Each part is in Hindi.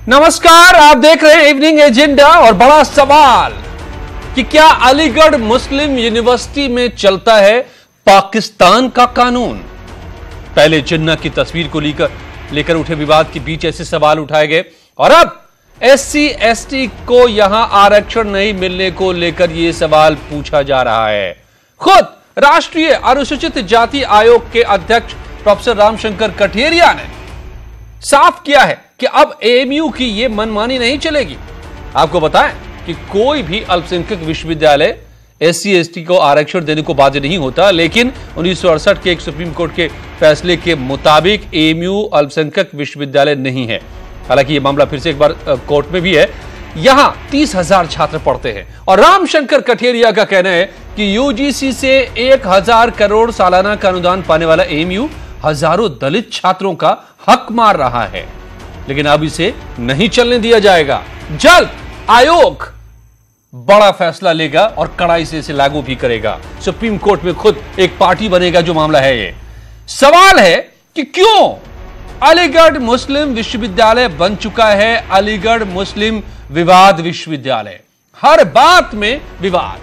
नमस्कार, आप देख रहे हैं इवनिंग एजेंडा। और बड़ा सवाल कि क्या अलीगढ़ मुस्लिम यूनिवर्सिटी में चलता है पाकिस्तान का कानून। पहले जिन्ना की तस्वीर को लेकर उठे विवाद के बीच ऐसे सवाल उठाए गए और अब एससी एसटी को यहां आरक्षण नहीं मिलने को लेकर यह सवाल पूछा जा रहा है। खुद राष्ट्रीय अनुसूचित जाति आयोग के अध्यक्ष प्रोफेसर रामशंकर कठेरिया ने साफ किया है कि अब एएमयू की यह मनमानी नहीं चलेगी। आपको बताएं कि कोई भी अल्पसंख्यक विश्वविद्यालय एससी एसटी को आरक्षण देने को बाध्य नहीं होता, लेकिन 1968 के एक सुप्रीम कोर्ट के फैसले के मुताबिक एएमयू अल्पसंख्यक विश्वविद्यालय नहीं है। हालांकि यह मामला फिर से एक बार कोर्ट में भी है। यहां 30,000 छात्र पढ़ते हैं और रामशंकर कठेरिया का कहना है कि यूजीसी से 1,000 करोड़ सालाना का अनुदान पाने वाला एएमयू हजारों दलित छात्रों का हक मार रहा है, लेकिन अब इसे नहीं चलने दिया जाएगा। जल्द आयोग बड़ा फैसला लेगा और कड़ाई से इसे लागू भी करेगा। सुप्रीम कोर्ट में खुद एक पार्टी बनेगा जो मामला है। ये सवाल है कि क्यों अलीगढ़ मुस्लिम विश्वविद्यालय बन चुका है अलीगढ़ मुस्लिम विवाद विश्वविद्यालय। हर बात में विवाद,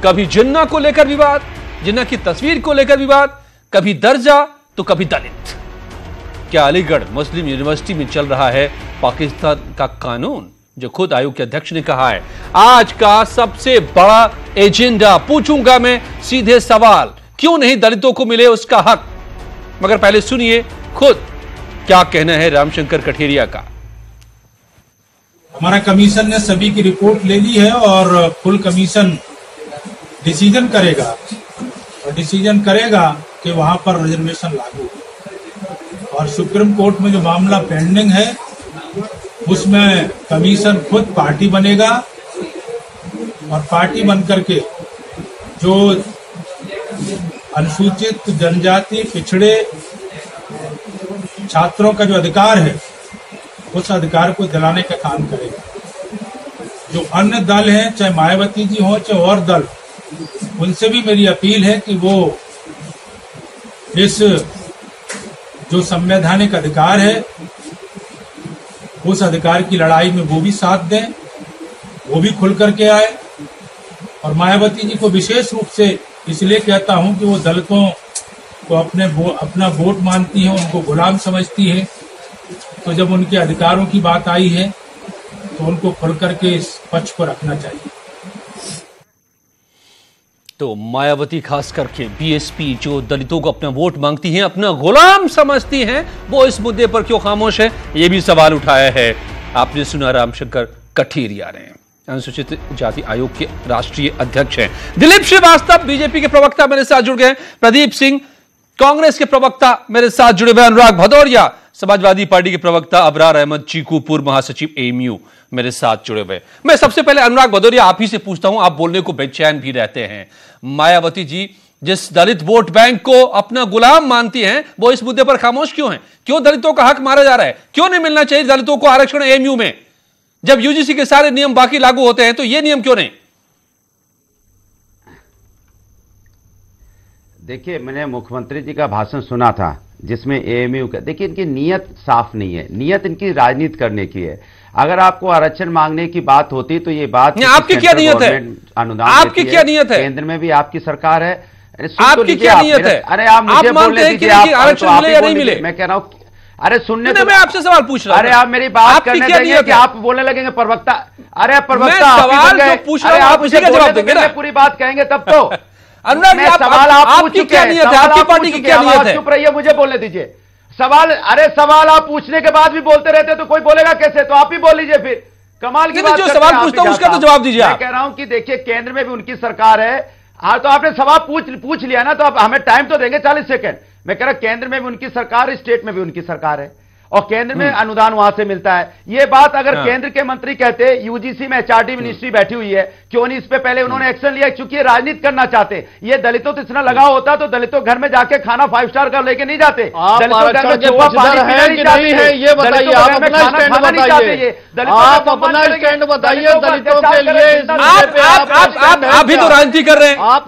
कभी जिन्ना को लेकर विवाद, जिन्ना की तस्वीर को लेकर विवाद, कभी दर्जा तो कभी दलित। क्या अलीगढ़ मुस्लिम यूनिवर्सिटी में चल रहा है पाकिस्तान का कानून, जो खुद आयोग के अध्यक्ष ने कहा है। आज का सबसे बड़ा एजेंडा, पूछूंगा मैं सीधे सवाल, क्यों नहीं दलितों को मिले उसका हक। मगर पहले सुनिए खुद क्या कहना है रामशंकर कठेरिया का। हमारा कमीशन ने सभी की रिपोर्ट ले ली है और फुल कमीशन डिसीजन करेगा और डिसीजन करेगा कि वहां पर रिजर्वेशन लागू हो। और सुप्रीम कोर्ट में जो मामला पेंडिंग है उसमें कमीशन खुद पार्टी बनेगा और पार्टी बनकर के जो अनुसूचित जनजाति पिछड़े छात्रों का जो अधिकार है उस अधिकार को दिलाने का काम करेगा। जो अन्य दल हैं, चाहे मायावती जी हो चाहे और दल, उनसे भी मेरी अपील है कि वो इस जो संवैधानिक अधिकार है उस अधिकार की लड़ाई में वो भी साथ दें, वो भी खुल करके आए। और मायावती जी को विशेष रूप से इसलिए कहता हूं कि वो दलितों को अपना वोट मानती हैं, उनको गुलाम समझती है। तो जब उनके अधिकारों की बात आई है तो उनको खुल करके इस पक्ष को रखना चाहिए। तो मायावती खास करके बीएसपी जो दलितों को अपना वोट मांगती हैं, अपना गुलाम समझती हैं, वो इस मुद्दे पर क्यों खामोश है, ये भी सवाल उठाया है। आपने सुना रामशंकर कठेरिया ने, अनुसूचित जाति आयोग के राष्ट्रीय अध्यक्ष हैं। दिलीप श्रीवास्तव बीजेपी के प्रवक्ता मेरे साथ जुड़ गए, प्रदीप सिंह कांग्रेस के प्रवक्ता मेरे साथ जुड़े हुए, अनुराग भदौरिया समाजवादी पार्टी के प्रवक्ता, अबरार अहमद चीकू पूर्व महासचिव एएमयू मेरे साथ जुड़े हुए। मैं सबसे पहले अनुराग भदौरिया आप ही से पूछता हूं, आप बोलने को बेचैन भी रहते हैं। मायावती जी जिस दलित वोट बैंक को अपना गुलाम मानती हैं, वो इस मुद्दे पर खामोश क्यों हैं? क्यों दलितों का हक मारा जा रहा है? क्यों नहीं मिलना चाहिए दलितों को आरक्षण एएमयू में? जब यूजीसी के सारे नियम बाकी लागू होते हैं तो ये नियम क्यों नहीं? देखिए, मैंने मुख्यमंत्री जी का भाषण सुना था जिसमें एएमयू का, देखिए इनकी नीयत साफ नहीं है। नीयत इनकी राजनीति करने की है। अगर आपको आरक्षण मांगने की बात होती तो ये बात आपकी क्या नीयत है? अनुदान आपकी क्या नीयत है? केंद्र में भी आपकी सरकार है। आपकी क्या नीयत है? अरे आप मुझे बोलने दीजिए, आरक्षण मिले या नहीं मिले? मैं कह रहा हूँ, अरे सुनने तो मैं आपसे सवाल पूछ रहा हूं। अरे आप मेरी बात करने देंगे कि आप बोलने लगेंगे प्रवक्ता? अरे प्रवक्ता सवाल जो पूछ रहा हूं आप उसी का जवाब देंगे ना? पूरी बात कहेंगे तब तो। अनुराग जी, सवाल आप पूछ चुके हैं, आपकी पार्टी की क्या नीयत है? चुप रहिए, मुझे बोलने दीजिए। सवाल, अरे सवाल आप पूछने के बाद भी बोलते रहते तो कोई बोलेगा कैसे? तो आप ही बोल लीजिए फिर। कमाल की बात। जो सवाल पूछता हूं उसका तो जवाब दीजिए। मैं कह रहा हूं कि देखिए केंद्र में भी उनकी सरकार है। हाँ, तो आपने सवाल पूछ लिया ना, तो आप हमें टाइम तो देंगे 40 सेकंड। मैं कह रहा केंद्र में भी उनकी सरकार, स्टेट में भी उनकी सरकार है और केंद्र में अनुदान वहां से मिलता है। ये बात अगर केंद्र के मंत्री कहते, यूजीसी में एचआरडी मिनिस्ट्री बैठी हुई है, क्यों नहीं इस पे पहले उन्होंने एक्शन लिया? चूंकि ये राजनीति करना चाहते, ये दलितों तो इतना लगाव होता तो दलितों घर में जाके खाना 5 स्टार का लेके नहीं जाते। दलितों घर में चोपा पानी पीना नहीं चाहते। ये बताइए, आप अपना स्टैंड बताइए। आप अपना स्टैंड बताइए दलितों के लिए। आप भी तो राजनीति कर रहे हैं। आप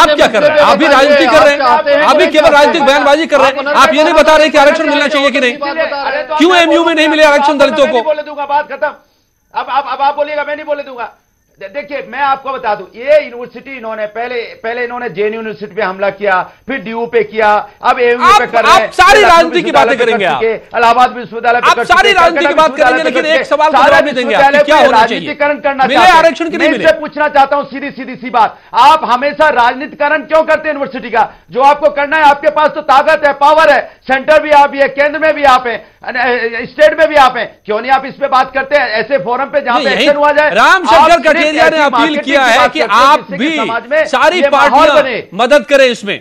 क्या कर रहे हैं? आप भी राजनीति कर रहे हैं, आप भी केवल राजनीतिक बयानबाजी कर रहे हैं। आप ये नहीं बता रहे कि आरक्षण मिलना चाहिए कि नहीं? अरे तो क्यों एमयू में नहीं मिले आरक्षण दलितों को? बोले दूंगा, बात खत्म। अब आप बोलिएगा, मैं नहीं बोले दूंगा। देखिए मैं आपको बता दूं, ये यूनिवर्सिटी इन्होंने पहले इन्होंने जेएनयू यूनिवर्सिटी पे हमला किया, फिर डीयू पे किया, अब एएमयू पे कर रहे हैं। आप सारी राजनीति की बातें करेंगे, इलाहाबाद विश्वविद्यालय पे आप सारी राजनीति की बात करेंगे, लेकिन एक सवाल का जवाब नहीं देंगे आप कि क्या होना चाहिए। राजनीतिकरण करना मिले आरक्षण की नहीं मिले? मैं पूछना चाहता हूं सीधी सी बात, आप हमेशा राजनीतिकरण क्यों करते हैं यूनिवर्सिटी का? जो आपको करना है, आपके पास तो ताकत है, पावर है, सेंटर भी आप ही है, केंद्र में भी आप हैं, स्टेट में भी आप हैं, क्यों नहीं आप इस पे बात करते हैं ऐसे फोरम पे जहां पे एक्शन हुआ जाए? रामशंकर कठेरिया ने अपील किया है कि आप भी सारी पार्टियां मदद करें, इसमें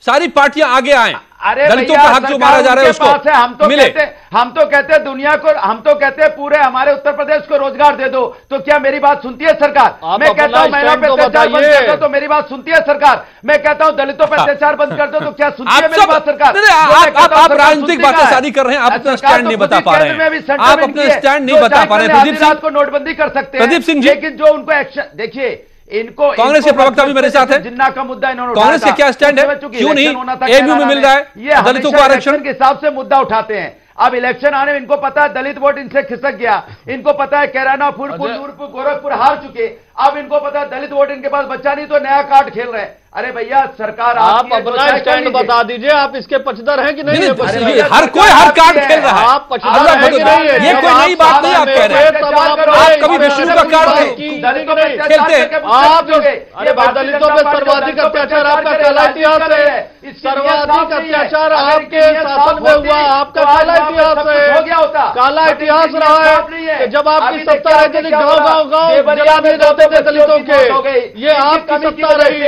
सारी पार्टियां आगे आएं। अरे दलितों का हक जो मारा जा रहा है उसको मिले। हम तो कहते हैं दुनिया को, हम तो कहते हैं पूरे हमारे उत्तर प्रदेश को रोजगार दे दो, तो क्या मेरी बात सुनती है सरकार? मैं कहता हूं महिलाओं पर अत्याचार बंद कर दो, तो मेरी बात सुनती है सरकार? मैं कहता हूं दलितों पर अत्याचार बंद कर दो, तो क्या सुनती है मेरी बात सरकार? आप राजनीतिक बातें सारी कर रहे हैं, आप अपना स्टैंड नहीं बता पा रहे हैं, आप अपना स्टैंड नहीं बता पा रहे हैं। प्रदीप सिंह को नोटबंदी कर सकते हैं, प्रदीप सिंह जी, लेकिन जो उनको एक्शन, देखिए इनको कांग्रेस के प्रवक्ता भी मेरे साथ है, जिन्ना का मुद्दा इन्होंने कांग्रेस से क्या स्टैंड है? क्यों नहीं एमयू में मिल रहा है? ये दलितों को आरक्षण के हिसाब से मुद्दा उठाते हैं। अब इलेक्शन आने में इनको पता है दलित वोट इनसे खिसक गया, इनको पता है कैराना, फूलपुर, नूरपुर, गोरखपुर हार चुके, अब इनको पता है दलित वोट इनके पास बच्चा नहीं तो नया कार्ड खेल रहे हैं। अरे भैया सरकार आप अपना स्टैंड बता दीजिए, आप इसके पक्षधर हैं कि नहीं? हर कोई हर कार्ड खेल रहा है, आप पक्षधर हैं कि नहीं? ये कोई नई बात नहीं आप कह रहे हैं। आप कभी विष्णु का कार्ड खेलते हैं? आप अरे दलितों पे सर्वाधिक अत्याचार आपका काला इतिहास है, सर्वाधिक अत्याचार आपके शासन में हुआ, आपका काला इतिहास है, काला इतिहास रहा है कि जब आपकी सत्ता रहती थी गाँव जला नहीं जाते थे दलितों के, ये आपकी सत्ता रही।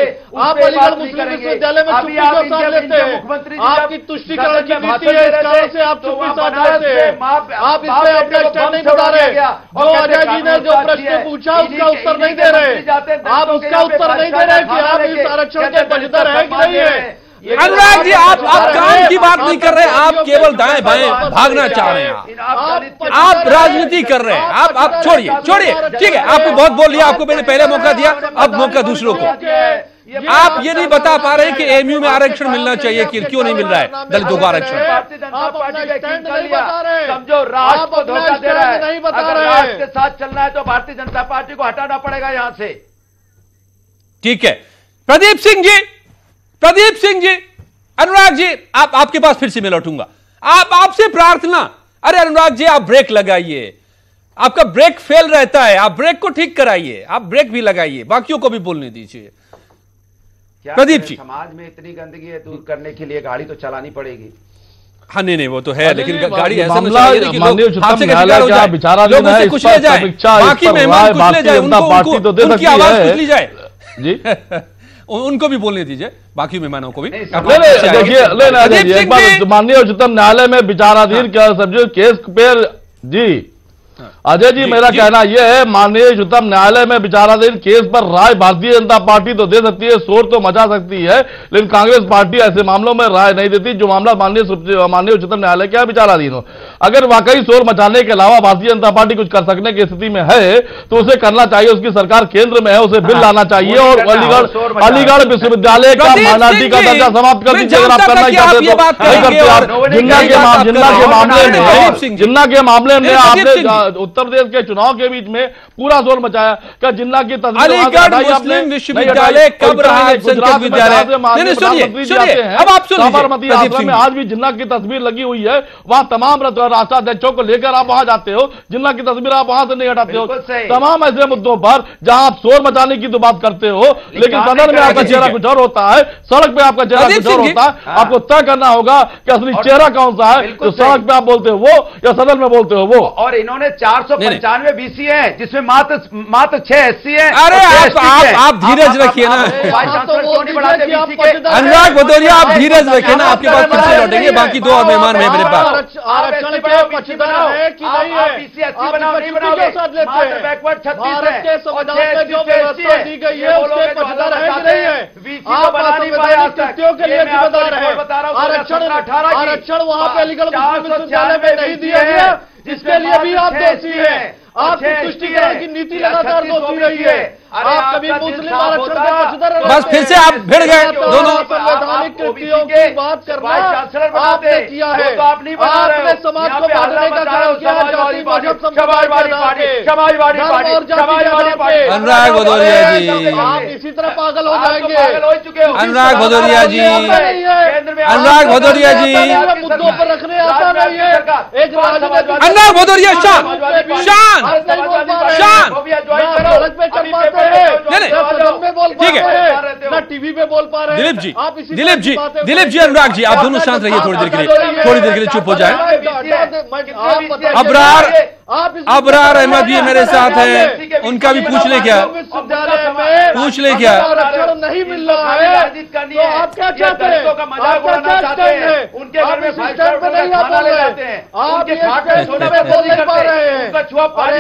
आप अलीगढ़ मुस्लिम विश्वविद्यालय में चुप्पी को साथ लेते हैं, आपकी तुष्टीकरण की नीति है, इस कारण से आप चुप्पी साथ लेते हैं, आप इस पे अपना स्टैंड नहीं बता रहे। जो अजय जी ने जो प्रश्न पूछा उसका उत्तर नहीं दे रहे, आप उसका उत्तर नहीं दे रहे कि आप इस आरक्षण के पक्षधर हैं कि नहीं है। अनुराग जी, आप काम की बात नहीं कर रहे, आप केवल दाएं बाएं भागना चाह रहे हैं, आप राजनीति कर रहे हैं। आप छोड़िए, ठीक है, आपने बहुत बोल लिया, आपको मैंने पहले मौका दिया, अब मौका दूसरों को। आप ये नहीं बता पा रहे कि एमयू में आरक्षण मिलना चाहिए कि क्यों नहीं मिल रहा है दलितों को आरक्षण? समझो राष्ट्र को धोखा दे रहा है, अगर राष्ट्र के साथ चलना है तो भारतीय जनता पार्टी को हटाना पड़ेगा यहां से। ठीक है, प्रदीप सिंह जी, अनुराग जी, आपके पास फिर से मैं लौटूंगा। आपसे प्रार्थना, अरे अनुराग जी आप ब्रेक लगाइए, आपका ब्रेक फेल रहता है, आप ब्रेक को ठीक कराइए, आप ब्रेक भी लगाइए, बाकियों को भी बोलने दीजिए। प्रदीप जी, समाज में इतनी गंदगी है, दूर करने के लिए गाड़ी तो चलानी पड़ेगी। हाँ नहीं वो तो है, लेकिन गाड़ी ऐसा मामला माननीय उच्चतम न्यायालय क्या विचाराधीन है, इस पर समीक्षा, बाकी मेहमान भारतीय जनता पार्टी तो दे सकती है जी। उनको भी बोलने दीजिए, बाकी मेहमानों को भी। देखिए एक बार माननीय उच्चतम न्यायालय में विचाराधीन क्या समझो केस पे जी अजय जी, मेरा कहना यह है माननीय उच्चतम न्यायालय में विचाराधीन केस पर राय भारतीय जनता पार्टी तो दे सकती है, शोर तो मचा सकती है, लेकिन कांग्रेस पार्टी ऐसे मामलों में राय नहीं देती जो मामला माननीय उच्चतम न्यायालय के विचाराधीन हो। अगर वाकई शोर मचाने के अलावा भारतीय जनता पार्टी कुछ कर सकने की स्थिति में है तो उसे करना चाहिए, उसकी सरकार केंद्र में है, उसे बिल लाना चाहिए और अलीगढ़ विश्वविद्यालय का माइनॉरिटी का दर्जा समाप्त कर दीजिए। अगर आप करना चाहते तो नहीं करते आप। जिन्ना के मामले में आपने उत्तर प्रदेश के चुनाव के बीच में पूरा शोर मचाया क्या जिन्ना की अलीगढ़ मुस्लिम विश्वविद्यालय कब रहा है? साबरमती आश्रम में आज भी जिन्ना की तस्वीर लगी हुई है, वहां तमाम राष्ट्राध्यक्षों को लेकर आप वहां जाते हो, जिन्ना की तस्वीर आप वहां से नहीं हटाते हो। तमाम ऐसे मुद्दों पर जहां आप शोर मचाने की तो बात करते हो, लेकिन सदन में आपका चेहरा कुछ और होता है, सड़क पे आपका चेहरा कुछ और होता है। आपको तय करना होगा कि असली चेहरा कौन सा है, जो सड़क पे आप बोलते हो वो या सदन में बोलते हो वो। और इन्होंने 495 बीसी है जिसमें मात्र 6 एससी है। अरे आप धीरज रखिए ना अनुराग भदौरिया, आप धीरज रखिए ना, आपके पास फिर से लौटेंगे, बाकी दो और मेहमान है मेरे पास। आरक्षण के पक्षधर है कि नहीं है? बैकवर्ड 36 भारत के संविधान में जो व्यवस्था दी गई है उसके पक्षधर है कि नहीं है? आप असंवैधानिक कृत्यों के लिए जिम्मेदार है। आरक्षण वहां पे अलीगढ़ मुस्लिम विश्वविद्यालय में नहीं दिया गया, जिसके लिए भी आप दोषी हैं। आपकी तुष्टीकरण की नीति लगातार दोषी रही है। आप कभी मुस्लिम आरक्षण के पक्षधर रहे? बस फिर से आप भिड़ गए दोनों। संवैधानिक कृतियों की बात करना आपने किया है, आपने समाज को बांटने का काम किया है, जाति मजहब अनुराग भदौरिया जी, आप इसी तरह पागल हो जाएंगे। अनुराग भदौरिया जी, अनुराग भदौरिया जी, मुद्दों पर रखने आता नहीं है एक राजनीतिक। अनुराग भदौरिया शांत शांत शांत, ठीक है, ना टीवी पे बोल पा रहे हैं। दिलीप जी, दिलीप जी, अनुराग जी, आप दोनों शांत रहिए थोड़ी देर के लिए चुप हो जाए। अबरार अहमद जी मेरे साथ हैं, उनका भी पूछ ले क्या, पूछ ले क्या। आरक्षण नहीं मिल रहा है तो आप क्या चाहते हैं? उनके घर में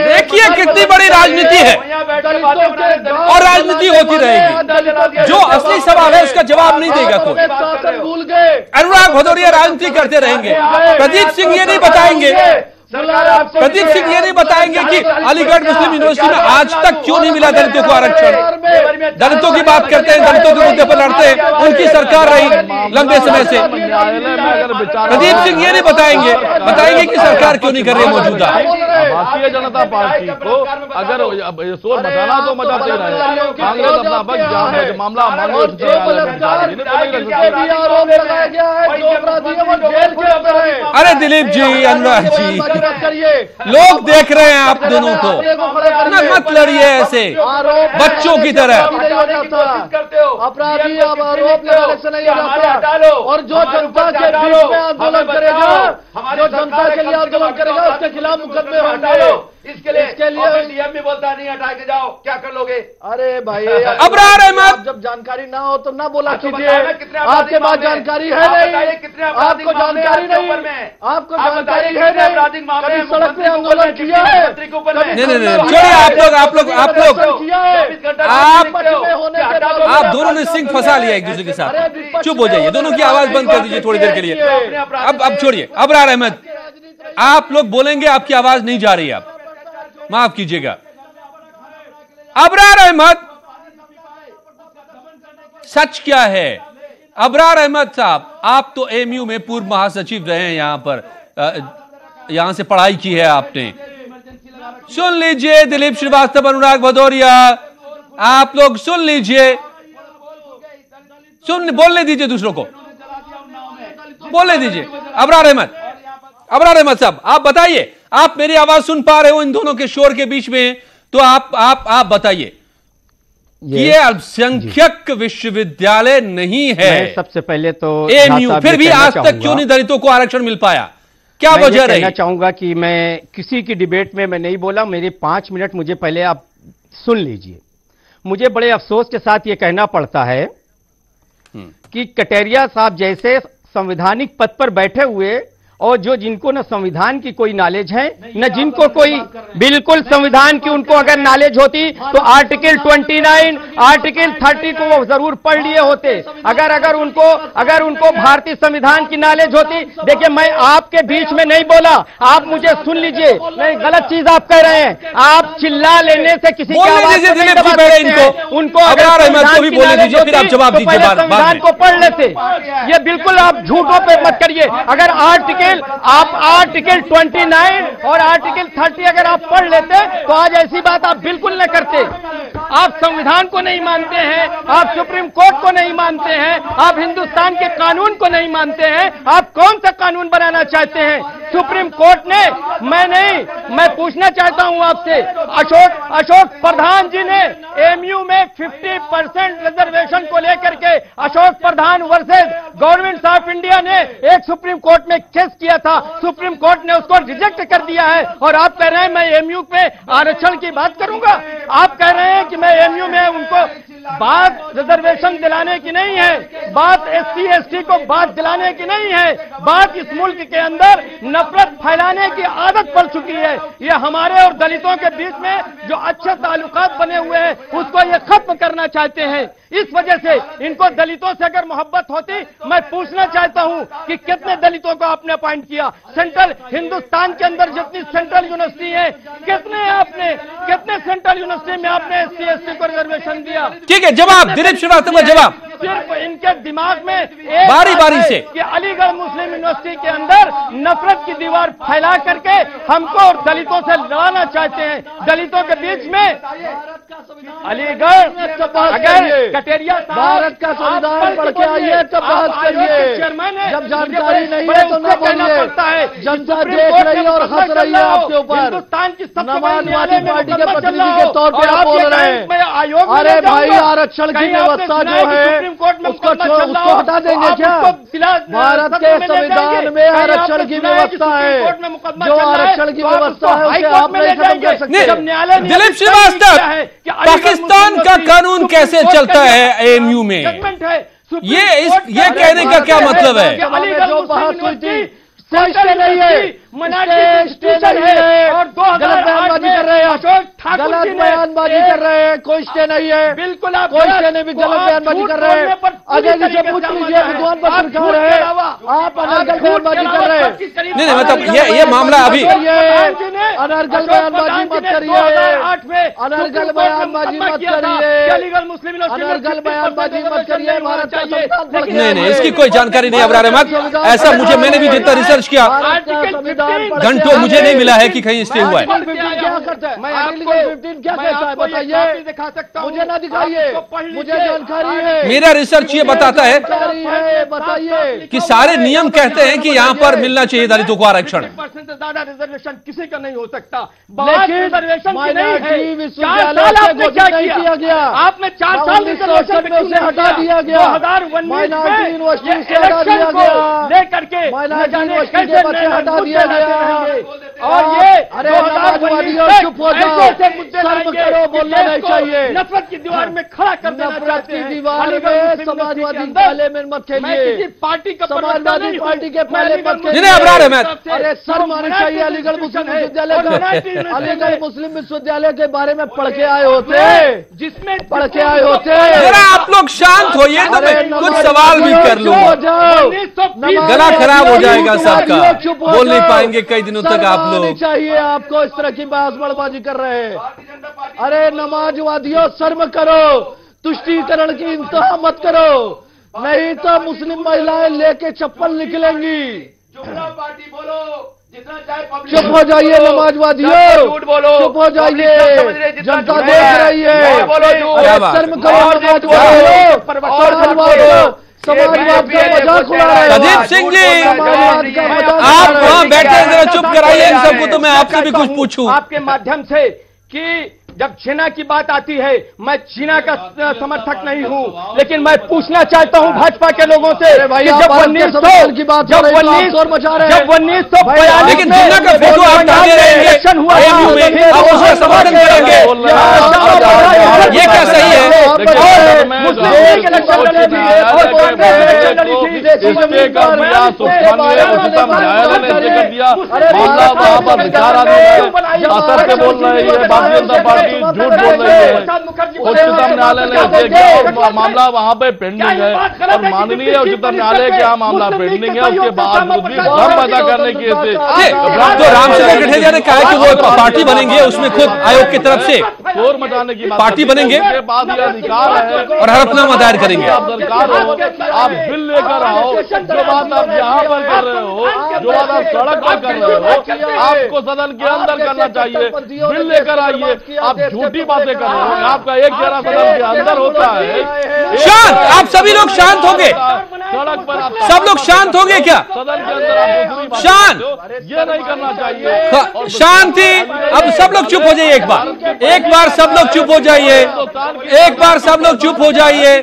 देखिए कितनी बड़ी राजनीति है और राजनीति होती रहेगी। जो असली सवाल है उसका जवाब नहीं देगा कोई। भूल गए अनुराग भदौरिया राजनीति करते रहेंगे। प्रदीप सिंह ये नहीं बताएंगे, प्रदीप सिंह ये नहीं बताएंगे कि अलीगढ़ मुस्लिम यूनिवर्सिटी में आज तक क्यों नहीं मिला दलितों को आरक्षण। दलितों की बात करते हैं, दलितों के मुद्दे पर लड़ते हैं, उनकी सरकार रही लंबे समय से। प्रदीप सिंह ये नहीं बताएंगे कि सरकार क्यों नहीं कर रही मौजूदा। भारतीय जनता पार्टी को अगर शोर मचाना तो मचाते ही रहे, कांग्रेस अपना पक्ष मामला अरे दिलीप जी, अनुराग जी, लोग देख रहे हैं आप दोनों को, ना मत लड़िए ऐसे बच्चों की तरह। अपराधी अब आरोप लगाने से नहीं जाता, और जो जनता के बीच में आंदोलन करेगा, जो जनता के लिए आंदोलन करेगा, उसके खिलाफ मुकदमे होंगे। इसके लिए डीएम भी बोलता नहीं हटा के जाओ, क्या कर लोगे? अरे भाई अबरार अहमद, जब जानकारी ना हो तो ना बोला कीजिए। आपके पास जानकारी है नहीं, आपको जानकारी नहीं, आपको जानकारी है नहीं, कभी सड़क पे आंदोलन किया है? नहीं, छोड़िए आप दोनों ने सिंह फंसा लिया एक दूसरे के साथ। चुप हो जाइए, दोनों की आवाज बंद कर दीजिए थोड़ी देर के लिए। अब छोड़िए। अबरार अहमद, आप लोग बोलेंगे, आपकी आवाज नहीं जा रही है, आप माफ कीजिएगा। अबरार अहमद, सच क्या है? अबरार अहमद साहब, आप तो एमयू में पूर्व महासचिव रहे हैं, यहां से पढ़ाई की है आपने। सुन लीजिए दिलीप श्रीवास्तव, अनुराग भदौरिया, आप लोग सुन लीजिए, बोलने दीजिए, दूसरों को बोलने दीजिए। अबरार अहमद साहब, आप बताइए, आप मेरी आवाज सुन पा रहे हो इन दोनों के शोर के बीच में? तो आप बताइए, ये अल्पसंख्यक विश्वविद्यालय नहीं है। सबसे पहले तो एमयू, फिर भी आज तक क्यों नहीं दलितों को आरक्षण मिल पाया? क्या वजह रही? कहना चाहूंगा कि मैं किसी की डिबेट में मैं नहीं बोला। मेरे 5 मिनट मुझे पहले आप सुन लीजिए। मुझे बड़े अफसोस के साथ ये कहना पड़ता है कि कटेरिया साहब जैसे संवैधानिक पद पर बैठे हुए, और जो जिनको न संविधान की कोई नॉलेज है, न जिनको कोई बिल्कुल संविधान की उनको अगर नॉलेज होती तो आर्टिकल 29, आर्टिकल 30 को वो जरूर पढ़ लिए होते। अगर उनको भारतीय संविधान की नॉलेज होती। देखिए, मैं आपके बीच में नहीं बोला, आप मुझे सुन लीजिए। नहीं, गलत चीज आप कह रहे हैं। आप चिल्ला लेने से किसी की आवाज उनको संविधान को पढ़ लेते। ये बिल्कुल आप झूठों पे मत करिए। अगर आर्टिकल 29 और आर्टिकल 30 अगर आप पढ़ लेते तो आज ऐसी बात आप बिल्कुल न करते। आप संविधान को नहीं मानते हैं, आप सुप्रीम कोर्ट को नहीं मानते हैं, आप हिंदुस्तान के कानून को नहीं मानते हैं। आप कौन सा कानून बनाना चाहते हैं? सुप्रीम कोर्ट ने, मैं पूछना चाहता हूं आपसे, अशोक प्रधान जी ने एमयू में 50% रिजर्वेशन को लेकर के अशोक प्रधान वर्सेस गवर्नमेंट ऑफ इंडिया ने एक सुप्रीम कोर्ट में केस किया था। सुप्रीम कोर्ट ने उसको रिजेक्ट कर दिया है, और आप कह रहे हैं मैं एमयू पे आरक्षण की बात करूंगा। आप कह रहे हैं कि मैं एमयू में उनको बात रिजर्वेशन दिलाने की नहीं है, बात SC ST को बात दिलाने की नहीं है, बात इस मुल्क के अंदर नफरत फैलाने की आदत पड़ चुकी है। ये हमारे और दलितों के बीच में जो अच्छे ताल्लुकात बने हुए हैं उसको ये खत्म करना चाहते हैं। इस वजह से इनको दलितों से अगर मोहब्बत होती, मैं पूछना चाहता हूं कि कितने दलितों को आपने अपॉइंट किया? सेंट्रल हिंदुस्तान के अंदर जितनी सेंट्रल यूनिवर्सिटी है, कितने सेंट्रल यूनिवर्सिटी में आपने SC ST को रिजर्वेशन दिया? ठीक है, जवाब दिलीप श्रीवास्तव, जवाब सिर्फ इनके दिमाग में एक बारी बारी से कि अलीगढ़ मुस्लिम यूनिवर्सिटी के अंदर नफरत की दीवार फैला करके हमको और दलितों से लड़ाना चाहते हैं। दलितों के बीच में अलीगढ़, अगर कटेरिया भारत का संविधान पढ़ के आइए तब बात करिए। चेयरमैन है, जब जानकारी नहीं है तो न बोलिए। जनता देख रही है और हंस रही है आपके ऊपर। हिंदुस्तान की समाजवादी पार्टी के प्रतिनिधि के तौर पर आप बोल रहे हैं। अरे भाई, आरक्षण की व्यवस्था जो है उसको हटा देंगे क्या? भारत के संविधान में आरक्षण की व्यवस्था है। जो आरक्षण की व्यवस्था है उसे आप नहीं खत्म कर सकते। दिलीप श्रीवास्तव, पाकिस्तान का कानून कैसे चलता है AMU में? ये कहने का क्या मतलब है? जो बहस हुई थी स्टे नहीं है, स्टे नहीं है, और गलत बयानबाजी कर रहे हैं, गलत बयानबाजी कर रहे हैं। कोई स्टे नहीं है, बिल्कुल आप कोई स्टे नहीं भी गलत बयानबाजी कर रहे हैं। अजय जी से पूछ लीजिए, विद्वान पत्रकार है, आप अनर्गल बयानबाजी कर रहे हैं। नहीं, मतलब ये मामला अभी अनर्गल बयानबाजी मत करिए, अनर्गल बयानबाजी मत करिए, अनर्गल बयानबाजी मत करिए। भारत का संविधान नहीं, इसकी कोई जानकारी नहीं अबरार अहमद। ऐसा मैंने भी जितना रिसर्च किया घंटों, मुझे नहीं मिला है कि कहीं स्टे हुआ है। क्या करता है? मैं आर्टिकल 15 क्या कहता है बताइए, दिखा सकता हूं? मुझे ना दिखाइए, मुझे जानकारी है। मेरा रिसर्च ये बताता है बताइए कि सारे नियम कहते हैं कि यहाँ पर मिलना चाहिए दलितों को आरक्षण। % से ज्यादा रिजर्वेशन किसी का नहीं हो सकता। रिजर्वेशन विश्वविद्यालय से क्या किया गया? आपने 4 साल रिजर्वेशन से हटा दिया गया, 2019 यूनिवर्सिटी से हटा दिया गया, लेकर के कैसे बच्चे हटा दिया गया। और ये अरे समाजवादियों चुप हो जाओ, शर्म करो, बोलना नहीं चाहिए। नफरत की दीवार में खड़ा कर देना चाहते हैं। दीवार में समाजवादी पहले में मत खेलिए, किसी पार्टी का समाजवादी पार्टी के पहले मत खेलिए। नहीं अबरार अहमद, अरे शर्म आनी चाहिए। अलीगढ़ मुस्लिम विश्वविद्यालय अलीगढ़ मुस्लिम विश्वविद्यालय के बारे में पढ़ के आए होते, जिसमें पढ़ के आए होते। आप लोग शांत होइए तो मैं कुछ सवाल भी कर लूंगा। गला खराब हो जाएगा सबका, बोल नहीं पाएंगे कई दिनों तक आप लोग। चाहिए आपको, इस तरह की बहस बड़बाजी कर रहे हैं। अरे नमाजवादियों, शर्म करो, तुष्टीकरण की इंतहा मत करो, नहीं तो मुस्लिम महिलाएं लेके चप्पल निकलेंगी। पार्टी बोलो, जितना चाहे चुप हो जाइए नमाजवादियों, चुप हो जाइए, जनता देख रही है। शर्म करो नमाजवादियों, समाजवाद का मजाक उड़ा रहे हैं। प्रदीप सिंह जी, आप वहां बैठे जरा चुप कराइए इन सबको, तो मैं आपसे भी कुछ पूछूं आपके माध्यम से कि जब चीना की बात आती है, मैं चीना का समर्थक नहीं हूं, लेकिन मैं पूछना चाहता हूं भाजपा के लोगों से कि जब 1942 की बात जब 1942 लेकिन चीना का फोटो आप डाले रहेंगे AMU में, आप उसका समर्थन करेंगे, ये क्या सही है? झूठ बोल रही है। उच्चतम न्यायालय ने इसे किया, मामला वहां पे पेंडिंग है और माननीय उच्चतम न्यायालय के यहाँ मामला पेंडिंग है। उसके बाद भी भ्रम पैदा करने की तो रामचंद्र कठेरिया ने कहा कि वो पार्टी बनेंगे, उसमें खुद आयोग की तरफ से शोर मचाने की पार्टी बनेंगे के बाद ये अधिकार है और हलफनामा दायर करेंगे। आप सरकार हो, आप बिल लेकर आओ, जो बात आप यहाँ पर कर रहे हो, जो बात आप सड़क पर कर रहे हो, आपको सदन के अंदर करना चाहिए। बिल लेकर आइए, आप झूठी बातें कर रहे हो। आपका एक चेहरा सदन के अंदर होता है। शांत, आप सभी लोग शांत होंगे। सड़क पर आप सब लोग शांत होंगे क्या? सदन के अंदर आप दूसरी बात शांत। करते हो, ये नहीं करना चाहिए। शांति। अब सब लोग चुप हो जाइए एक बार सब लोग चुप हो जाइए, एक बार सब लोग चुप हो जाइए,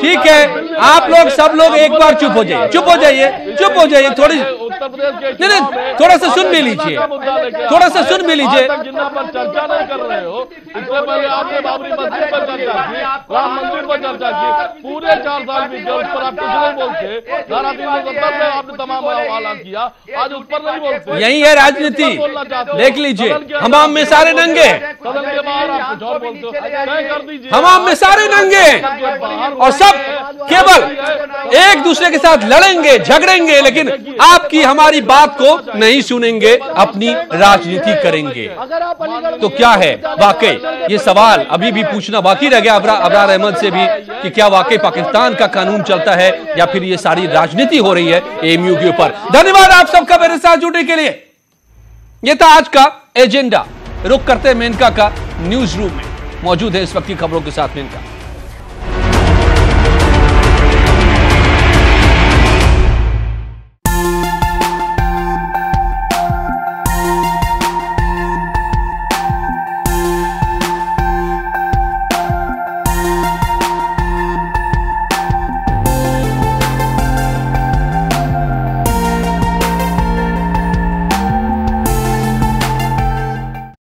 ठीक है? आप लोग सब लोग एक बार चुप हो जाइए, चुप हो जाइए थोड़ी। उत्तर प्रदेश के नहीं, थोड़ा सा सुन भी लीजिए, थोड़ा सा सुन भी लीजिए। जिन्ना पर चर्चा नहीं कर रहे हो, इससे पहले आपने बाबरी मस्जिद पर चर्चा की, राम मंदिर पर चर्चा की, पूरे 4 साल बीत गए, उस पर आप कुछ नहीं बोलते। धारा 370 में आपने तमाम हवाला किया, आज उस पर नहीं बोलते। यही है राजनीति, देख लीजिए। हमाम में सारे नंगे, सदन के बाहर आप कुछ और बोलते हो, तय कर दीजिए। हमाम में सारे नंगे और सब केवल एक दूसरे के साथ लड़ेंगे, झगड़ेंगे, लेकिन आपकी हमारी बात को नहीं सुनेंगे, अपनी राजनीति करेंगे। तो क्या है वाकई? ये सवाल अभी भी पूछना बाकी रह गया अबरार अहमद से भी कि क्या वाकई पाकिस्तान का कानून चलता है या फिर ये सारी राजनीति हो रही है एएमयू के ऊपर। धन्यवाद आप सबका मेरे साथ जुड़ने के लिए। यह था आज का एजेंडा। रुक करते हैं मेनका का न्यूज रूम में। मौजूद है इस वक्त की खबरों के साथ मेनका।